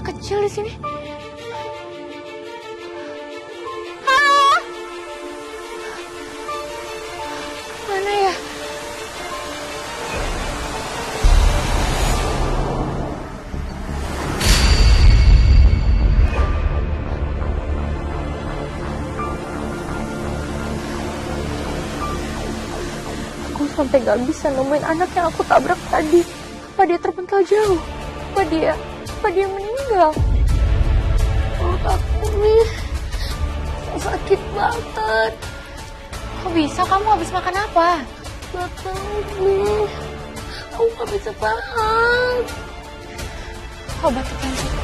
kecil di sini. Halo? Mana ya? Aku sampai gak bisa nemuin anak yang aku tabrak tadi. Apa dia terpental jauh? Apa dia meninggal? Perut aku nih sakit banget. Kok bisa? Kamu habis makan apa? Gak tahu nih. Aku gak bisa paham. Obat cantik.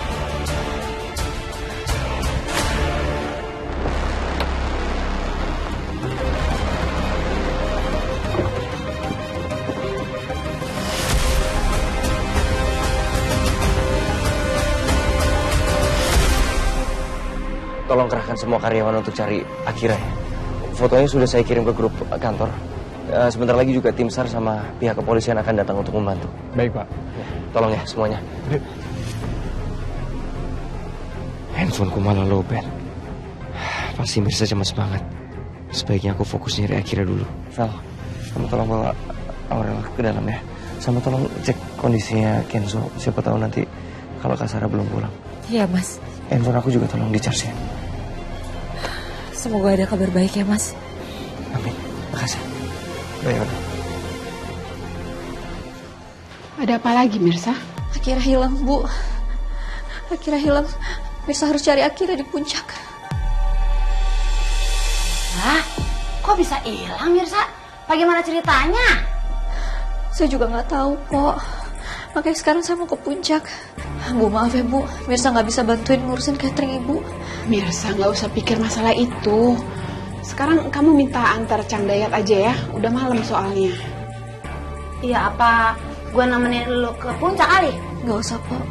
Tolong kerahkan semua karyawan untuk cari Akira ya. Fotonya sudah saya kirim ke grup kantor. Sebentar lagi juga tim SAR sama pihak kepolisian akan datang untuk membantu. Baik, Pak. Tolong ya semuanya. Handphoneku malah lowbat. Pasti Mirsa cemas banget. Sebaiknya aku fokus nyari Akira dulu. Val, kamu tolong bawa Aurel ke dalam ya. Sama tolong cek kondisinya Kenzo. Siapa tahu nanti kalau Kak Sarah belum pulang. Iya, Mas. Handphone aku juga tolong di-charge ya. Semoga ada kabar baik ya, Mas. Amin. Makasih. Baik. Ada apa lagi, Mirsa? Akira hilang, Bu. Akira hilang. Mirsa harus cari Akira di puncak. Hah? Kok bisa hilang, Mirsa? Bagaimana ceritanya? Saya juga nggak tahu, Pok. Makanya sekarang saya mau ke puncak. Bu, maaf ya, Bu. Mirsa nggak bisa bantuin ngurusin catering Ibu. Mirsa, nggak usah pikir masalah itu. Sekarang kamu minta antar Cang Dayat aja ya. Udah malam soalnya. Iya, apa gue nemenin lu ke puncak kali? Nggak usah, Pok.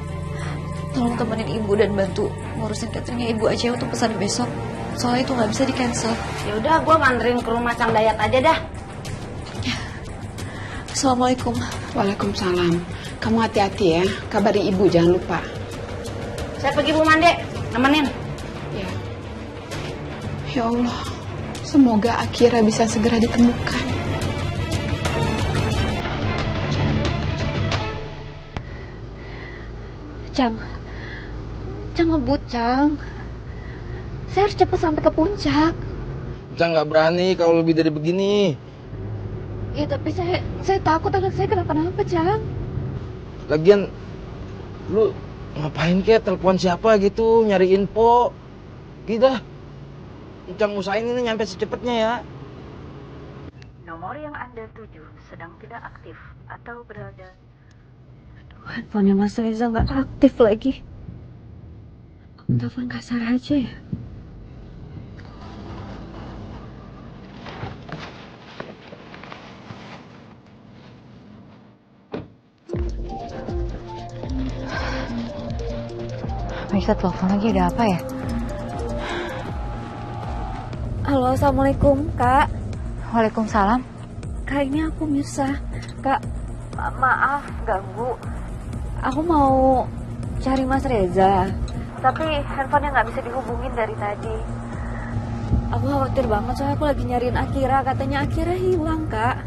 Tolong temenin Ibu dan bantu ngurusin cateringnya Ibu aja untuk pesan besok. Soalnya itu nggak bisa di-cancel. Ya udah, gue manterin ke rumah Cang Dayat aja dah. Assalamualaikum. Waalaikumsalam. Kamu hati-hati ya. Kabari ibu, jangan lupa. Saya pergi Bu Mande, nemenin. Ya. Ya Allah. Semoga Akira bisa segera ditemukan. Cang ngebut, Cang. Saya harus cepat sampai ke puncak. Cang nggak berani kalau lebih dari begini. Ya tapi saya takut anak saya kenapa-napa, Cang. Lagian, lu ngapain kek telepon siapa gitu, nyari info. Gitu. Cang usahain ini nyampe secepatnya ya. Nomor yang Anda tuju sedang tidak aktif atau berada. Handphonenya Mas Reza nggak aktif lagi. Telepon kasar aja ya. Bisa telepon lagi, ada apa ya? Halo, Assalamualaikum, Kak. Waalaikumsalam. Kak, ini aku Mirsa. Kak, maaf ganggu. Aku mau cari Mas Reza, tapi handphonenya nggak bisa dihubungin dari tadi. Aku khawatir banget soalnya aku lagi nyariin Akira. Katanya Akira hilang, Kak.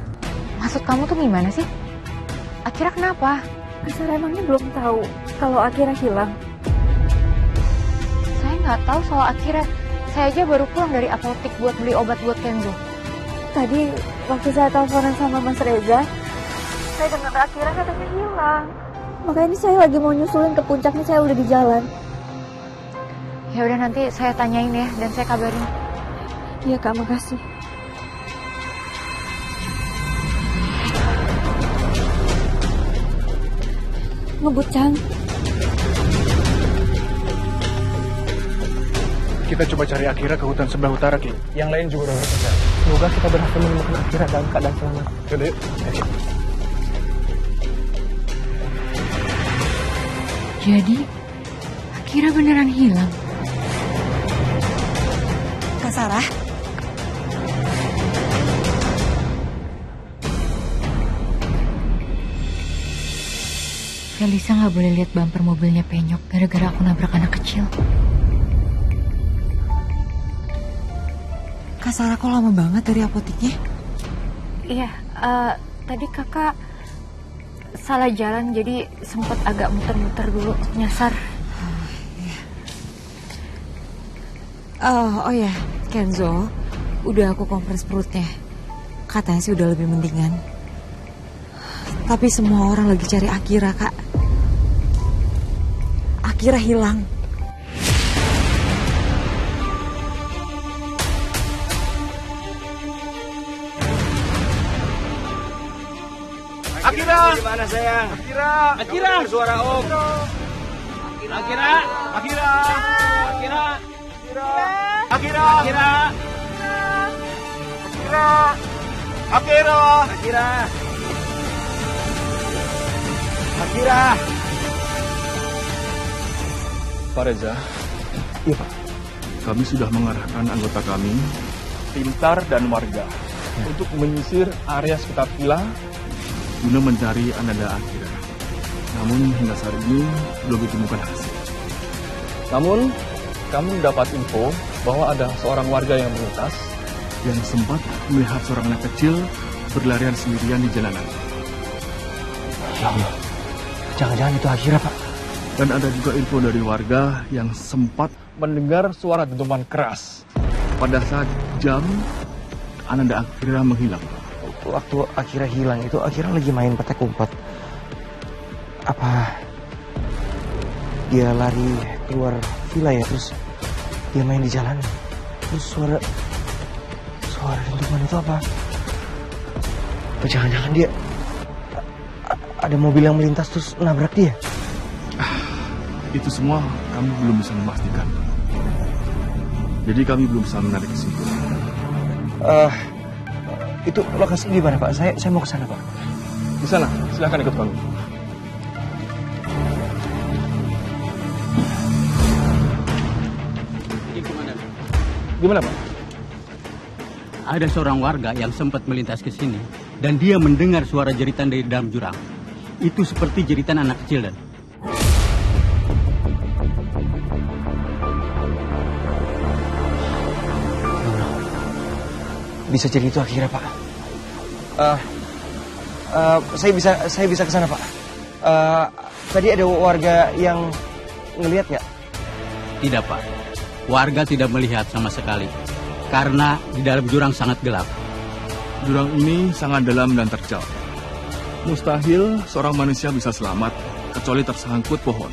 Maksud kamu tuh gimana sih? Akira kenapa? Kasar emangnya belum tahu kalau Akira hilang. Saya nggak tahu soal Akira. Saya aja baru pulang dari apotek buat beli obat buat Kenzo. Tadi waktu saya teleponan sama Mas Reza, saya dengar Akira katanya hilang. Makanya ini saya lagi mau nyusulin ke puncaknya, saya udah di jalan. Ya udah, nanti saya tanyain ya dan saya kabarin. Iya, Kak, makasih. Ngebut, Cang. Kita coba cari Akira ke hutan sebelah utara, Ki. Yang lain juga udah bekerja. Semoga kita berhasil menemukan Akira dalam keadaan selamat. Yaudah, yuk. Jadi, Akira beneran hilang. Kak Sarah? Kak Lisa nggak boleh lihat bumper mobilnya penyok gara-gara aku nabrak anak kecil. Kak Sarah kok lama banget dari apoteknya? Iya, tadi kakak salah jalan jadi sempat agak muter-muter dulu, nyasar. Oh ya, Kenzo, udah aku kompres perutnya. Katanya sih udah lebih mendingan. Tapi semua orang lagi cari Akira, Kak. Akira hilang. Akira! Gimana sayang? Akira! Akira! Suara Om. Akira! Akira! Akira! Akira! Akira! Akira! Akira! Akira! Akira! Pak Reza. Iya, Pak. Kami sudah mengarahkan anggota kami, Pintar dan warga untuk menyisir area sekitar villa guna mencari Ananda Akira. Namun hingga saat ini belum ditemukan hasil. Namun kami mendapat info bahwa ada seorang warga yang melintas yang sempat melihat seorang anak kecil berlarian sendirian di jalanan. Ya Allah, jangan-jangan itu Akira, Pak. Dan ada juga info dari warga yang sempat mendengar suara dentuman keras pada saat jam Ananda Akira menghilang. Waktu Akira hilang itu Akira lagi main petak umpet. Apa dia lari keluar villa ya, terus dia main di jalan, terus suara dentuman itu apa? Apa jangan-jangan dia ada mobil yang melintas terus nabrak dia? Itu semua kami belum bisa memastikan. Jadi kami belum bisa menarik kesimpulan. Itu lokasi di mana, Pak? Saya mau ke sana, Pak. Di sana, silakan ikut kami. Gimana, Pak? Ada seorang warga yang sempat melintas ke sini dan dia mendengar suara jeritan dari dalam jurang. Itu seperti jeritan anak kecil, dan Bisa jadi itu Akira, Pak. Saya bisa ke sana, Pak. Tadi ada warga yang ngelihat nggak? tidak, Pak. Warga tidak melihat sama sekali karena di dalam jurang sangat gelap. Jurang ini sangat dalam dan terjal. Mustahil seorang manusia bisa selamat kecuali tersangkut pohon.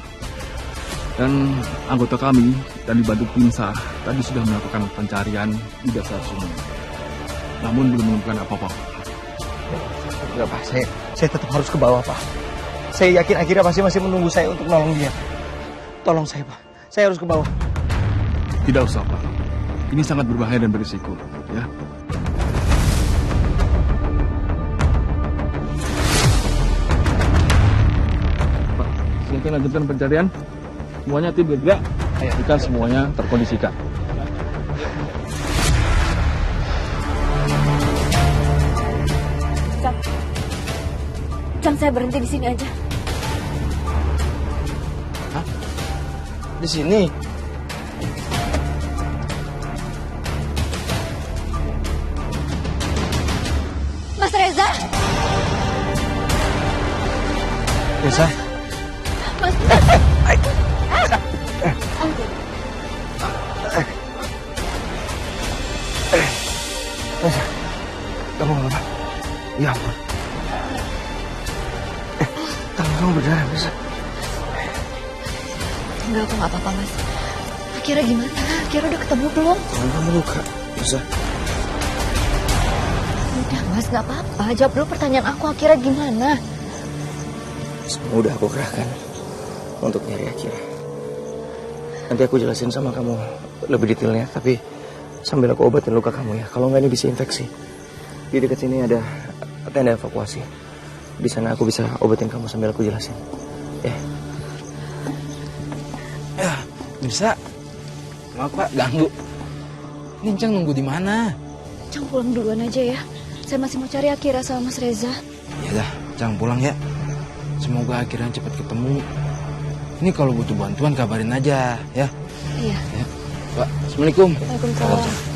Dan anggota kami dan dibantu tim SAR tadi sudah melakukan pencarian di dasar sungai. Namun belum menemukan apa-apa. Enggak, Pak. Saya tetap harus ke bawah, Pak. Saya yakin Akira pasti masih menunggu saya untuk nolong dia. Tolong saya, Pak. Saya harus ke bawah. Tidak usah, Pak. Ini sangat berbahaya dan berisiko, ya. Pak, silakan lanjutkan pencarian. Semuanya tim bergerak. Jika semuanya terkondisikan. Cang, saya berhenti di sini aja. Hah? Di sini? Mas Reza! Reza? Mas... Reza, kamu nggak apa-apa? Ya ampun. Tangan kamu berdarah, Reza. Enggak, aku nggak apa-apa, Mas. Akira gimana? Akira udah ketemu belum? Tangan kamu luka, Reza. Udah, Mas, nggak apa-apa. Jawab dulu pertanyaan aku, Akira gimana? Semua udah aku kerahkan untuk nyari Akira. Nanti aku jelasin sama kamu lebih detailnya, tapi sambil aku obatin luka kamu ya. Kalau nggak ini bisa infeksi. Di dekat sini ada tenda evakuasi. Di sana aku bisa obatin kamu sambil aku jelasin. Ya. Bisa. Maaf, Pak, ganggu. Ini Cang nunggu di mana? Cang pulang duluan aja ya. Saya masih mau cari Akira sama Mas Reza. Ya dah, Cang pulang ya. Semoga akhirnya cepat ketemu. Ini kalau butuh bantuan kabarin aja ya. Iya. Ya. Pak, Assalamualaikum. Waalaikumsalam.